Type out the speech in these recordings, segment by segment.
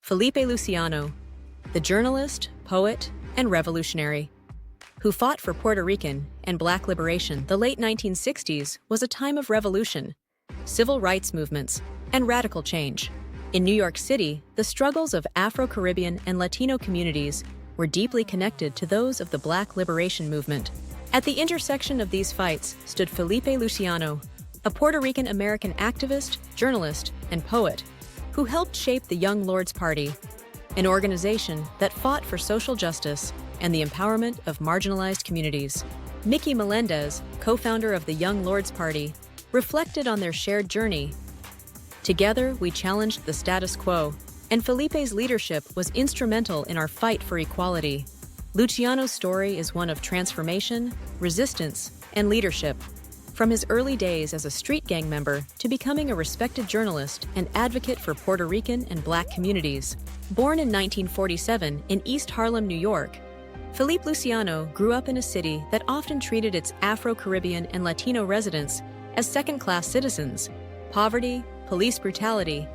Felipe Luciano, the journalist, poet, and revolutionary, who fought for Puerto Rican and Black liberation. The late 1960s was a time of revolution, civil rights movements, and radical change. In New York City, the struggles of Afro-Caribbean and Latino communities were deeply connected to those of the Black liberation movement. At the intersection of these fights stood Felipe Luciano, a Puerto Rican-American activist, journalist, and poet, who helped shape the Young Lords Party, an organization that fought for social justice and the empowerment of marginalized communities. Mickey Melendez, co-founder of the Young Lords Party, reflected on their shared journey. Together, we challenged the status quo, and Felipe's leadership was instrumental in our fight for equality. Luciano's story is one of transformation, resistance, and leadership. From his early days as a street gang member to becoming a respected journalist and advocate for Puerto Rican and Black communities. Born in 1947 in East Harlem, New York, Felipe Luciano grew up in a city that often treated its Afro-Caribbean and Latino residents as second-class citizens. Poverty, police brutality,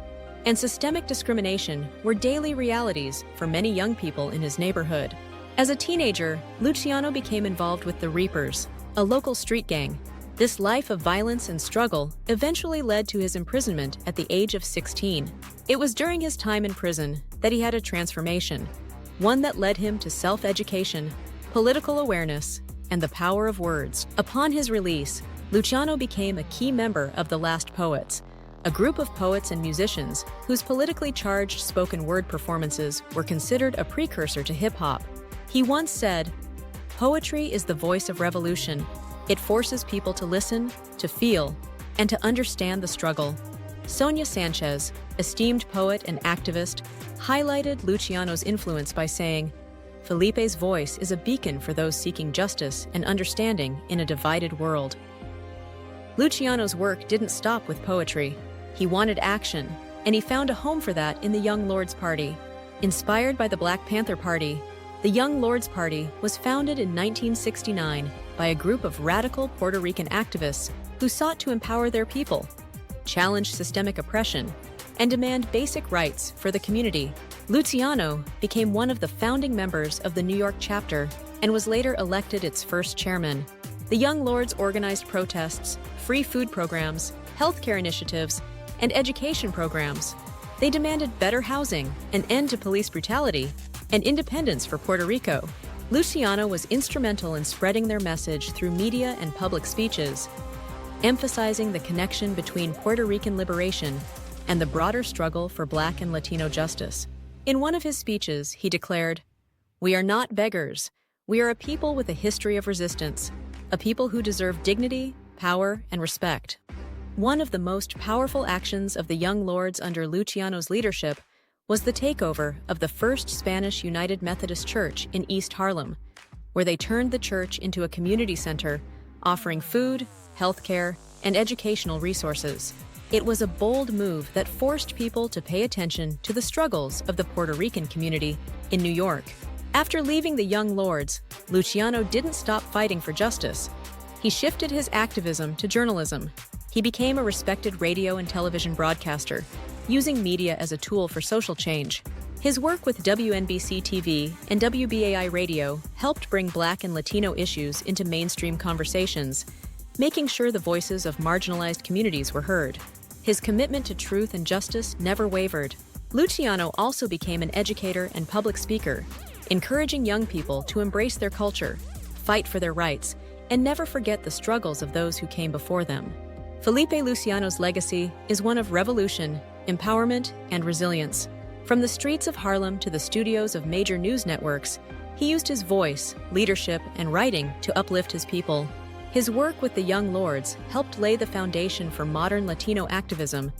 and systemic discrimination were daily realities for many young people in his neighborhood. As a teenager, Luciano became involved with the Reapers, a local street gang. This life of violence and struggle eventually led to his imprisonment at the age of 16. It was during his time in prison that he had a transformation, one that led him to self-education, political awareness, and the power of words. Upon his release, Luciano became a key member of the Last Poets, a group of poets and musicians whose politically charged spoken word performances were considered a precursor to hip-hop. He once said, "Poetry is the voice of revolution. It forces people to listen, to feel, and to understand the struggle." Sonia Sanchez, esteemed poet and activist, highlighted Luciano's influence by saying, "Felipe's voice is a beacon for those seeking justice and understanding in a divided world." Luciano's work didn't stop with poetry. He wanted action, and he found a home for that in the Young Lords Party. Inspired by the Black Panther Party, the Young Lords Party was founded in 1969 by a group of radical Puerto Rican activists who sought to empower their people, challenge systemic oppression, and demand basic rights for the community. Luciano became one of the founding members of the New York chapter and was later elected its first chairman. The Young Lords organized protests, free food programs, healthcare initiatives, and education programs. They demanded better housing, an end to police brutality, and independence for Puerto Rico. Luciano was instrumental in spreading their message through media and public speeches, emphasizing the connection between Puerto Rican liberation and the broader struggle for Black and Latino justice. In one of his speeches, he declared, "We are not beggars. We are a people with a history of resistance, a people who deserve dignity, power, and respect." One of the most powerful actions of the Young Lords under Luciano's leadership was the takeover of the First Spanish United Methodist Church in East Harlem, where they turned the church into a community center, offering food, healthcare, and educational resources. It was a bold move that forced people to pay attention to the struggles of the Puerto Rican community in New York. After leaving the Young Lords, Luciano didn't stop fighting for justice. He shifted his activism to journalism. He became a respected radio and television broadcaster, using media as a tool for social change. His work with WNBC TV and WBAI Radio helped bring Black and Latino issues into mainstream conversations, making sure the voices of marginalized communities were heard. His commitment to truth and justice never wavered. Luciano also became an educator and public speaker, encouraging young people to embrace their culture, fight for their rights, and never forget the struggles of those who came before them. Felipe Luciano's legacy is one of revolution, empowerment, and resilience. From the streets of Harlem to the studios of major news networks, he used his voice, leadership, and writing to uplift his people. His work with the Young Lords helped lay the foundation for modern Latino activism,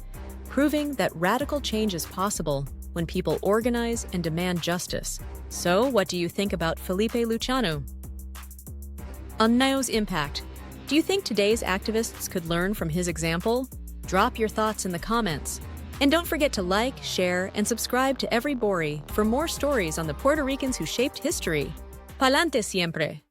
proving that radical change is possible when people organize and demand justice. So, what do you think about Felipe Luciano? On Nao's impact, do you think today's activists could learn from his example? Drop your thoughts in the comments. And don't forget to like, share, and subscribe to Every Bori for more stories on the Puerto Ricans who shaped history. Pa'lante siempre!